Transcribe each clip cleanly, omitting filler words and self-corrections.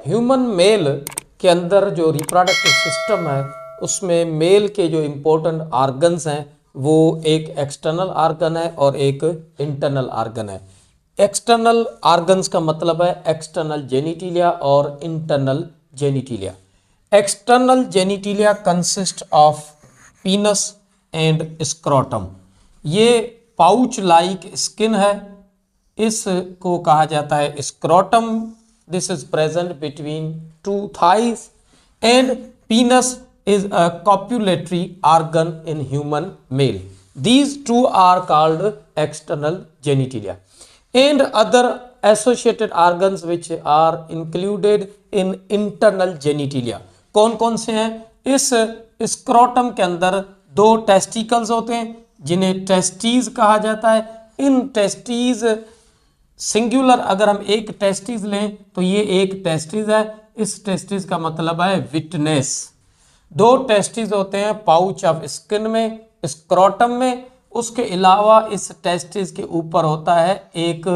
Human male के अंदर जो रिप्रोडक्टिव सिस्टम है उसमें मेल के जो इम्पोर्टेंट आर्गन्स हैं वो एक एक्सटर्नल आर्गन है और एक इंटरनल आर्गन है। एक्सटर्नल आर्गन्स का मतलब है एक्सटर्नल जेनिटिलिया और internal genitalia. External genitalia consist of penis and scrotum. ये पाउच लाइक स्किन है, इसको कहा जाता है scrotum. This is present between two thighs and penis is a copulatory organ in human male. These two are called external genitalia and other associated organs which are included in internal genitalia. कौन कौन से हैं? इस scrotum के अंदर दो testicles होते हैं जिन्हें टेस्टीज कहा जाता है। इन टेस्टीज सिंगुलर अगर हम एक टेस्टिस लें तो ये एक टेस्टिस है। इस टेस्टिस का मतलब है विटनेस। दो टेस्टिस होते हैं पाउच ऑफ स्किन में, स्क्रोटम में। उसके अलावा इस टेस्टिस के ऊपर होता है एक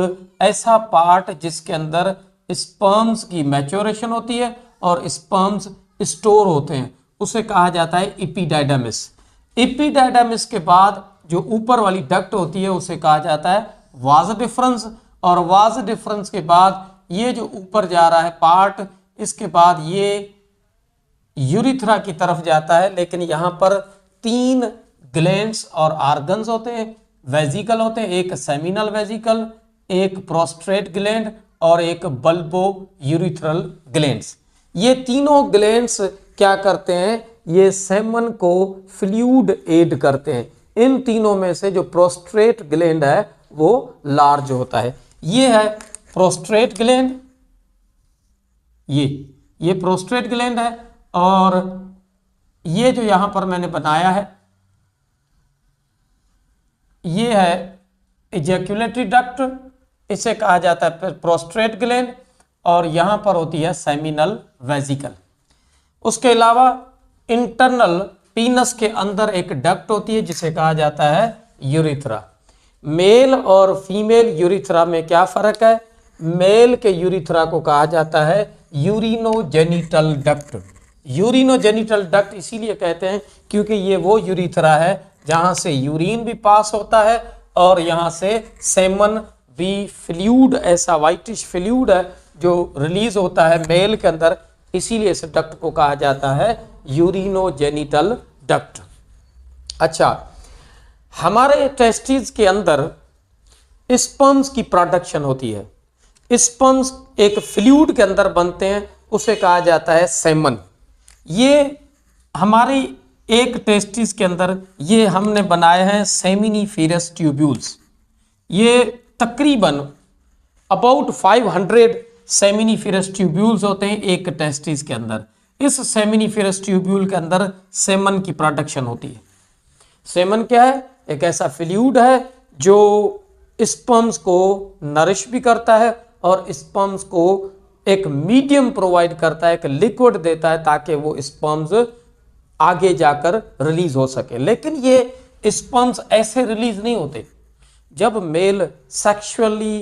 ऐसा पार्ट जिसके अंदर स्पर्म्स की मैच्योरेशन होती है और स्पर्म्स स्टोर होते हैं, उसे कहा जाता है एपिडाइडमिस। एपिडाइडमिस के बाद जो ऊपर वाली डक्ट होती है उसे कहा जाता है वाज डिफरेंस, और वाज डिफरेंस के बाद ये जो ऊपर जा रहा है पार्ट, इसके बाद ये यूरिथ्रा की तरफ जाता है। लेकिन यहाँ पर तीन ग्लैंड्स और आर्गन्स होते हैं, वेजिकल होते हैं, एक सेमिनल वेजिकल, एक प्रोस्ट्रेट ग्लैंड और एक बल्बो यूरिथ्रल ग्लैंड्स। ये तीनों ग्लैंड्स क्या करते हैं? ये सेमन को फ्लूइड एड करते हैं। इन तीनों में से जो प्रोस्ट्रेट ग्लैंड है वो लार्ज होता है। ये है प्रोस्ट्रेट ग्लैंड, ये प्रोस्ट्रेट ग्लैंड है, और ये जो यहां पर मैंने बनाया है ये है इजैक्युलेटरी डक्ट, इसे कहा जाता है प्रोस्ट्रेट ग्लैंड, और यहां पर होती है सेमिनल वेजिकल। उसके अलावा इंटरनल पीनस के अंदर एक डक्ट होती है जिसे कहा जाता है यूरिथ्रा। मेल और फीमेल यूरिथ्रा में क्या फर्क है? मेल के यूरिथ्रा को कहा जाता है यूरिनोजेनिटल डक्ट। यूरिनोजेनिटल डक्ट इसीलिए कहते हैं क्योंकि ये वो यूरिथ्रा है जहां से यूरिन भी पास होता है और यहां से सेमन भी फ्लूइड, ऐसा वाइटिश फ्लूइड है जो रिलीज होता है मेल के अंदर, इसीलिए इस डक्ट को कहा जाता है यूरिनोजेनिटल डक्ट। अच्छा, हमारे टेस्टिस के अंदर स्पर्म्स की प्रोडक्शन होती है। स्पर्म्स एक फ्लूइड के अंदर बनते हैं, उसे कहा जाता है सेमन। ये हमारी एक टेस्टिस के अंदर ये हमने बनाए हैं सेमिनिफेरस ट्यूब्यूल्स। ये तकरीबन अबाउट 500 सेमिनिफेरस ट्यूब्यूल्स होते हैं एक टेस्टिस के अंदर। इस सेमिनिफेरस ट्यूब्यूल के अंदर सेमन की प्रोडक्शन होती है। सेमन क्या है? एक ऐसा फ्लूइड है जो स्पर्म्स को नरिश भी करता है और स्पर्म्स को एक मीडियम प्रोवाइड करता है, एक लिक्विड देता है ताकि वो स्पर्म्स आगे जाकर रिलीज हो सके। लेकिन ये स्पर्म्स ऐसे रिलीज नहीं होते। जब मेल सेक्सुअली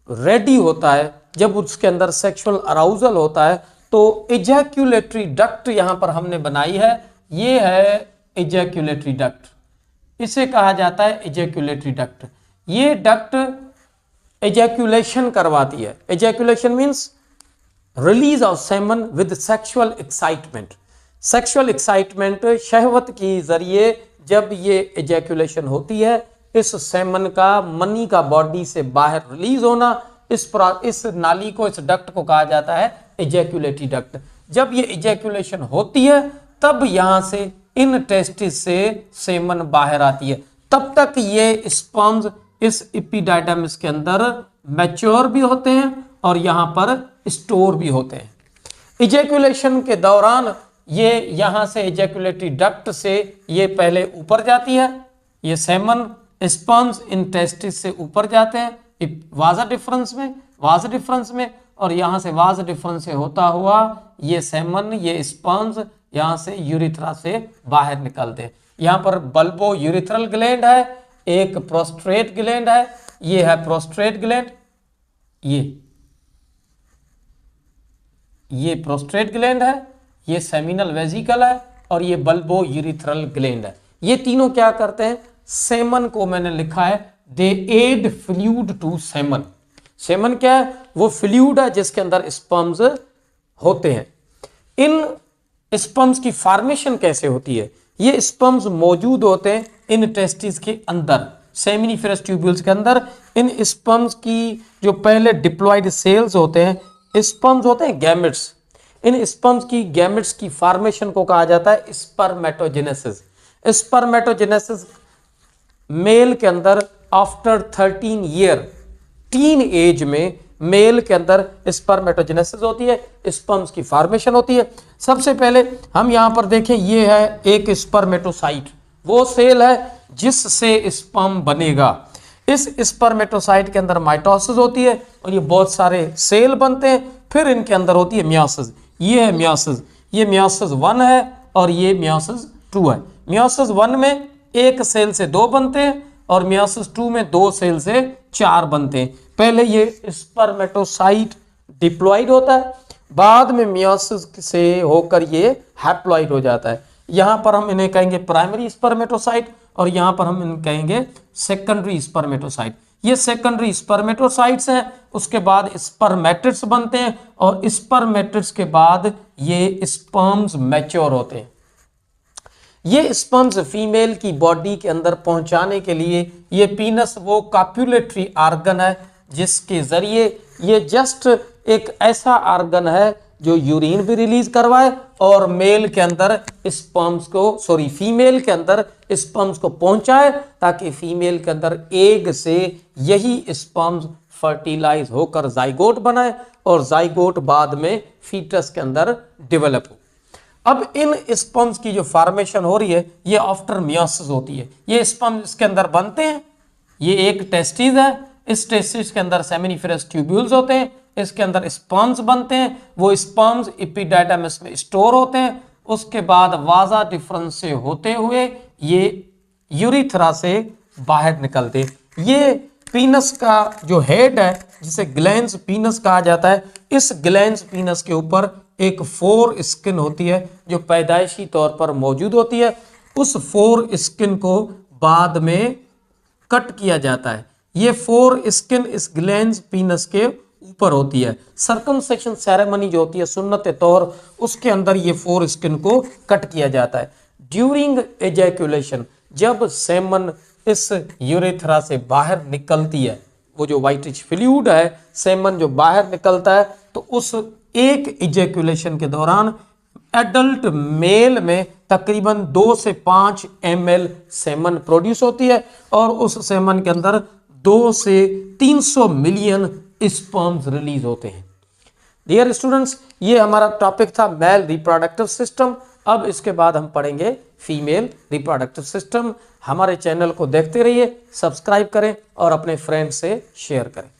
रेडी होता है, जब उसके अंदर सेक्सुअल अराउजल होता है, तो इजैक्युलेटरी डक्ट यहां पर हमने बनाई है। ये है इजैक्युलेटरी डक्ट, इसे कहा जाता है इजैक्युलेटरी डक्ट। ये डक्ट इजैक्युलेशन करवाती है। Ejaculation means release of semen with sexual excitement. Sexual excitement, शहवत के जरिए जब ये इजैक्युलेशन होती है, इस सेमन का मनी का बॉडी से बाहर रिलीज होना, इस नाली को, इस डक्ट को कहा जाता है इजैक्युलेटरी डक्ट। जब ये इजैक्युलेशन होती है तब यहां से इन टेस्टिस से सेमन बाहर आती है। तब तक ये स्पर्म्स इस एपिडाइडमिस के अंदर मैच्योर भी होते हैं और यहां पर स्टोर भी होते हैं। इजैक्युलेशन के दौरान ये यहां से इजैक्युलेटरी डक्ट से ये पहले ऊपर जाती है, ये सेमन स्पर्म्स इन टेस्टिस से ऊपर जाते हैं वाजा डिफरेंस में, और यहां से वाज डिफरेंस से होता हुआ ये सेमन, ये स्पर्म्स यहां से यूरिथ्रा से बाहर निकलते हैं। यहां पर बल्बो यूरिथ्रल ग्लैंड है, एक प्रोस्ट्रेट ग्लैंड है, ये है प्रोस्ट्रेट ग्लैंड, ये प्रोस्ट्रेट ग्लैंड है, ये सेमिनल वेजिकल है और ये बल्बो यूरिथ्रल ग्लैंड है। ये तीनों क्या करते हैं, सेमन को मैंने लिखा है they add fluid to semen. Semen क्या है, वो फ्लूइड है जिसके अंदर स्पर्म्स होते हैं। इन स्पर्म्स की फॉर्मेशन कैसे होती है, ये स्पर्म्स मौजूद होते हैं इन टेस्टिस के अंदर, सेमिनिफेरस ट्यूब्यूल्स के अंदर। इन स्पर्म्स की जो पहले डिप्लॉयड सेल्स होते हैं, स्पर्म्स होते हैं गैमेट्स, इन स्पर्म्स की गैमेट्स की फॉर्मेशन को कहा जाता है स्पर्मेटोजेनेसिस। स्पर्मेटोजेनेसिस मेल के अंदर आफ्टर 13 ईयर, टीन एज में मेल के अंदर स्पर्मेटोजेनेसिस होती है, स्पर्म्स की फॉर्मेशन होती है। सबसे पहले हम यहां पर देखें, ये है एक स्पर्मेटोसाइट, वो सेल है जिससे स्पर्म बनेगा। इस स्पर्मेटोसाइट के अंदर माइटोसिस होती है और ये बहुत सारे सेल बनते हैं, फिर इनके अंदर होती है मियोसिस। ये है मियोसिस, ये मियोसिस 1 है और ये मियोसिस 2 है। मियोसिस 1 में एक सेल से 2 बनते हैं और मियोसिस 2 में 2 सेल से 4 बनते हैं। पहले ये स्पर्मेटोसाइट डिप्लॉयड होता है, बाद में मियोसिस से होकर ये हैप्लॉयड हो जाता है। यहां पर हम इन्हें कहेंगे प्राइमरी स्पर्मेटोसाइट और यहां पर हम इन्हें कहेंगे सेकेंडरी स्पर्मेटोसाइट। ये सेकेंडरी स्पर्मेटोसाइट्स हैं, उसके बाद स्पर्मेटिड्स बनते हैं और स्पर्मेटिड्स के बाद ये स्पर्म्स मैच्योर होते हैं। ये स्पर्म्स फीमेल की बॉडी के अंदर पहुंचाने के लिए ये पीनस वो कॉप्युलेटरी ऑर्गन है जिसके जरिए ये जस्ट एक ऐसा ऑर्गन है जो यूरिन भी रिलीज करवाए और मेल के अंदर स्पर्म्स को, सॉरी फीमेल के अंदर स्पर्म्स को पहुंचाए, ताकि फीमेल के अंदर एग से यही स्पर्म्स फर्टिलाइज होकर जाइगोट बनाए और जाइगोट बाद में फीटस के अंदर डेवलप हो। अब इन स्पर्म्स की जो फॉर्मेशन हो रही है ये आफ्टर मियोसिस होती है। ये स्पर्म्स इसके अंदर बनते हैं, ये एक टेस्टिस है, इस टेस्टिस के अंदर सेमिनिफेरस ट्यूब्यूल्स होते हैं, इसके अंदर स्पर्म्स बनते हैं, वो स्पर्म्स एपिडाइडमिस में स्टोर होते हैं, उसके बाद वाजा डिफरेंस से होते हुए ये यूरिथ्रा से बाहर निकलते। ये पीनस का जो हेड है जिसे ग्लैंस पीनस कहा जाता है, इस ग्लैंस पीनस के ऊपर एक फोर स्किन होती है जो पैदाइशी तौर पर मौजूद होती है। उस फोर स्किन को बाद में कट किया जाता है। ये फोर स्किन इस ग्लैंस पीनस के ऊपर होती है। सर्कमसेक्शन सेरेमनी जो होती है सुन्नत तौर, उसके अंदर ये फोर स्किन को कट किया जाता है। ड्यूरिंग एजैकुलेशन, जब सेमन इस यूरेथ्रा से बाहर निकलती है, वो जो वाइटिश फ्लूइड है, सेमन जो बाहर निकलता है, तो उस एक इजैकुलेशन के दौरान एडल्ट मेल में तकरीबन 2 से 5 ml सेमन प्रोड्यूस होती है और उस सेमन के अंदर 2 से 300 मिलियन स्पर्म्स रिलीज होते हैं। डियर स्टूडेंट्स, ये हमारा टॉपिक था मेल रिप्रोडक्टिव सिस्टम। अब इसके बाद हम पढ़ेंगे फीमेल रिप्रोडक्टिव सिस्टम। हमारे चैनल को देखते रहिए, सब्सक्राइब करें और अपने फ्रेंड से शेयर करें।